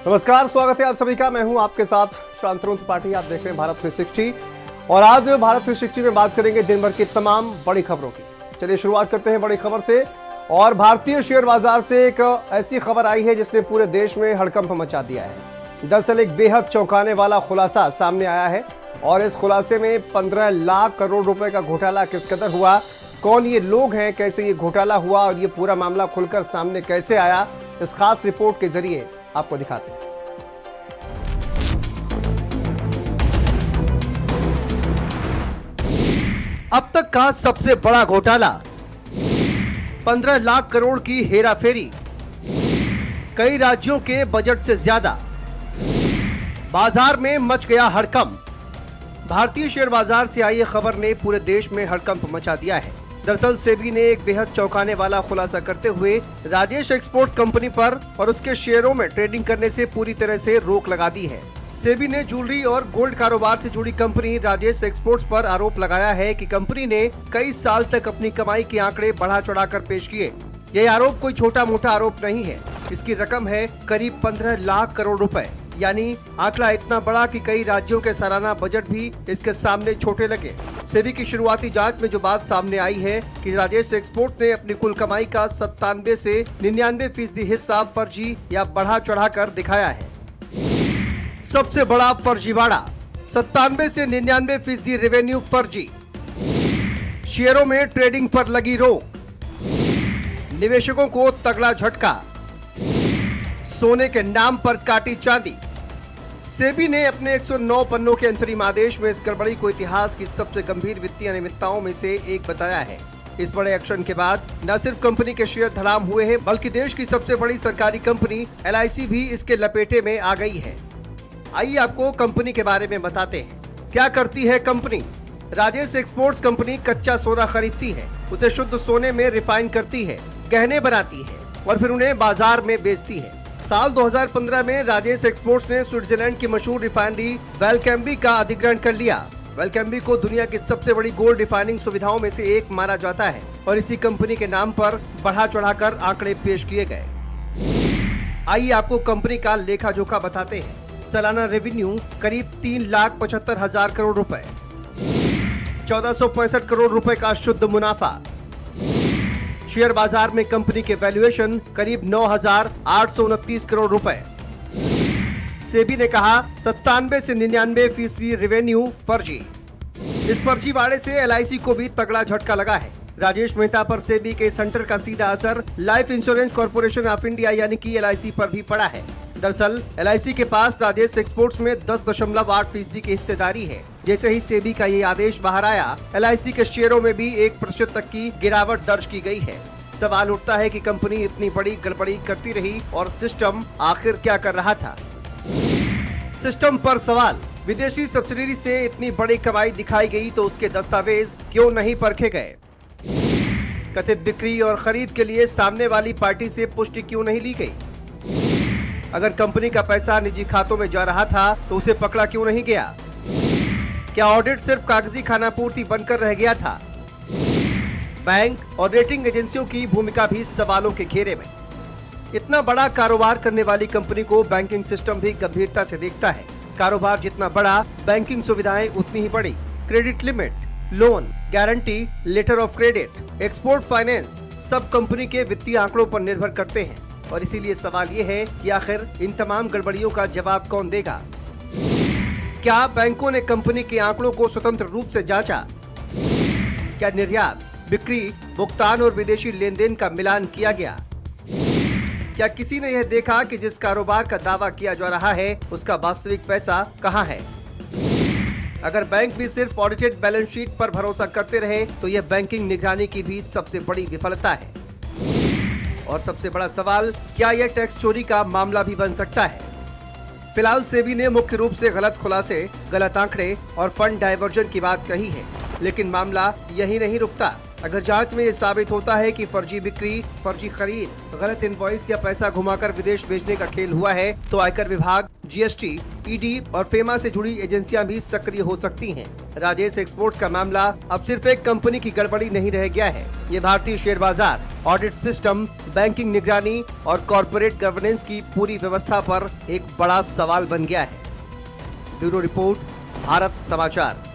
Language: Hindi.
नमस्कार, स्वागत है आप सभी का। मैं हूं आपके साथ शांतनु त्रिपाठी। आप देख रहे हैं भारत 360 और आज भारत 360 में बात करेंगे दिन भर की तमाम बड़ी खबरों की। चलिए शुरुआत करते हैं बड़ी खबर से। और भारतीय शेयर बाजार से एक ऐसी खबर आई है जिसने पूरे देश में हड़कंप मचा दिया है। दरअसल एक बेहद चौंकाने वाला खुलासा सामने आया है और इस खुलासे में 15 लाख करोड़ रुपए का घोटाला किस कदर हुआ, कौन ये लोग हैं, कैसे ये घोटाला हुआ और ये पूरा मामला खुलकर सामने कैसे आया, इस खास रिपोर्ट के जरिए आपको दिखाते हैं। अब तक का सबसे बड़ा घोटाला, 15 लाख करोड़ की हेराफेरी, कई राज्यों के बजट से ज्यादा, बाजार में मच गया हड़कंप। भारतीय शेयर बाजार से आई खबर ने पूरे देश में हड़कंप मचा दिया है। दरअसल सेबी ने एक बेहद चौंकाने वाला खुलासा करते हुए राजेश एक्सपोर्ट्स कंपनी पर और उसके शेयरों में ट्रेडिंग करने से पूरी तरह से रोक लगा दी है। सेबी ने ज्वेलरी और गोल्ड कारोबार से जुड़ी कंपनी राजेश एक्सपोर्ट्स पर आरोप लगाया है कि कंपनी ने कई साल तक अपनी कमाई के आंकड़े बढ़ा चढ़ाकर पेश किए। यह आरोप कोई छोटा मोटा आरोप नहीं है। इसकी रकम है करीब 15 लाख करोड़ रुपए, यानी आंकड़ा इतना बड़ा कि कई राज्यों के सालाना बजट भी इसके सामने छोटे लगे। सेबी की शुरुआती जांच में जो बात सामने आई है कि राजेश एक्सपोर्ट ने अपनी कुल कमाई का 97 से 99% हिस्सा फर्जी या बढ़ा चढ़ाकर दिखाया है। सबसे बड़ा फर्जीवाड़ा, 97 से 99% रेवेन्यू फर्जी, शेयरों में ट्रेडिंग पर लगी रोक, निवेशकों को तगड़ा झटका, सोने के नाम पर काटी चांदी। सेबी ने अपने 109 पन्नों के अंतरिम आदेश में इस गड़बड़ी को इतिहास की सबसे गंभीर वित्तीय अनियमितताओं में से एक बताया है। इस बड़े एक्शन के बाद न सिर्फ कंपनी के शेयर धड़ाम हुए हैं, बल्कि देश की सबसे बड़ी सरकारी कंपनी LIC भी इसके लपेटे में आ गई है। आइए आपको कंपनी के बारे में बताते हैं। क्या करती है कंपनी? राजेश एक्सपोर्ट्स कंपनी कच्चा सोना खरीदती है, उसे शुद्ध सोने में रिफाइन करती है, गहने बनाती है और फिर उन्हें बाजार में बेचती है। साल 2015 में राजेश एक्सपोर्ट्स ने स्विट्जरलैंड की मशहूर रिफाइनरी वेलकैम्बी का अधिग्रहण कर लिया। वेलकैम्बी को दुनिया की सबसे बड़ी गोल्ड रिफाइनिंग सुविधाओं में से एक माना जाता है और इसी कंपनी के नाम पर बढ़ा चढ़ाकर आंकड़े पेश किए गए। आइए आपको कंपनी का लेखा जोखा बताते हैं। सालाना रेवेन्यू करीब 3,75,000 करोड़ रुपए, 1465 करोड़ रुपए का शुद्ध मुनाफा, शेयर बाजार में कंपनी के वैल्यूएशन करीब 9,829 करोड़ रुपए। सेबी ने कहा 97 से 99% रेवेन्यू फर्जी। इस फर्जीवाड़े से LIC को भी तगड़ा झटका लगा है। राजेश मेहता पर सेबी के सेंटर का सीधा असर life insurance corporation of India यानी कि LIC पर भी पड़ा है। दरअसल LIC के पास राजेश एक्सपोर्ट्स में 10.8% की हिस्सेदारी है। जैसे ही सेबी का ये आदेश बाहर आया, LIC के शेयरों में भी 1% तक की गिरावट दर्ज की गई है। सवाल उठता है कि कंपनी इतनी बड़ी गड़बड़ी करती रही और सिस्टम आखिर क्या कर रहा था? सिस्टम पर सवाल, विदेशी सब्सिडी से इतनी बड़ी कमाई दिखाई गई तो उसके दस्तावेज क्यों नहीं परखे गए? कथित बिक्री और खरीद के लिए सामने वाली पार्टी से पुष्टि क्यों नहीं ली गई? अगर कंपनी का पैसा निजी खातों में जा रहा था तो उसे पकड़ा क्यों नहीं गया? क्या ऑडिट सिर्फ कागजी खानापूर्ति बनकर रह गया था? बैंक और रेटिंग एजेंसियों की भूमिका भी सवालों के घेरे में। इतना बड़ा कारोबार करने वाली कंपनी को बैंकिंग सिस्टम भी गंभीरता से देखता है। कारोबार जितना बड़ा, बैंकिंग सुविधाएं उतनी ही बड़ी। Credit limit, loan, guarantee, letter of credit, export finance सब कंपनी के वित्तीय आंकड़ों पर निर्भर करते हैं। और इसीलिए सवाल ये है कि आखिर इन तमाम गड़बड़ियों का जवाब कौन देगा? क्या बैंकों ने कंपनी के आंकड़ों को स्वतंत्र रूप से जांचा? क्या निर्यात, बिक्री, भुगतान और विदेशी लेन देन का मिलान किया गया? क्या किसी ने यह देखा कि जिस कारोबार का दावा किया जा रहा है उसका वास्तविक पैसा कहां है? अगर बैंक भी सिर्फ ऑडिटेड बैलेंस शीट पर भरोसा करते रहे तो यह बैंकिंग निगरानी की भी सबसे बड़ी विफलता है। और सबसे बड़ा सवाल, क्या यह टैक्स चोरी का मामला भी बन सकता है? फिलहाल सेबी ने मुख्य रूप से गलत खुलासे, गलत आंकड़े और फंड डायवर्जन की बात कही है, लेकिन मामला यही नहीं रुकता। अगर जांच में ये साबित होता है कि फर्जी बिक्री, फर्जी खरीद, गलत इनवॉइस या पैसा घुमाकर विदेश भेजने का खेल हुआ है तो आयकर विभाग, GST, ईडी और फेमा से जुड़ी एजेंसियां भी सक्रिय हो सकती हैं। राजेश एक्सपोर्ट्स का मामला अब सिर्फ एक कंपनी की गड़बड़ी नहीं रह गया है। ये भारतीय शेयर बाजार, ऑडिट सिस्टम, बैंकिंग निगरानी और कॉर्पोरेट गवर्नेंस की पूरी व्यवस्था पर एक बड़ा सवाल बन गया है। ब्यूरो रिपोर्ट, भारत समाचार।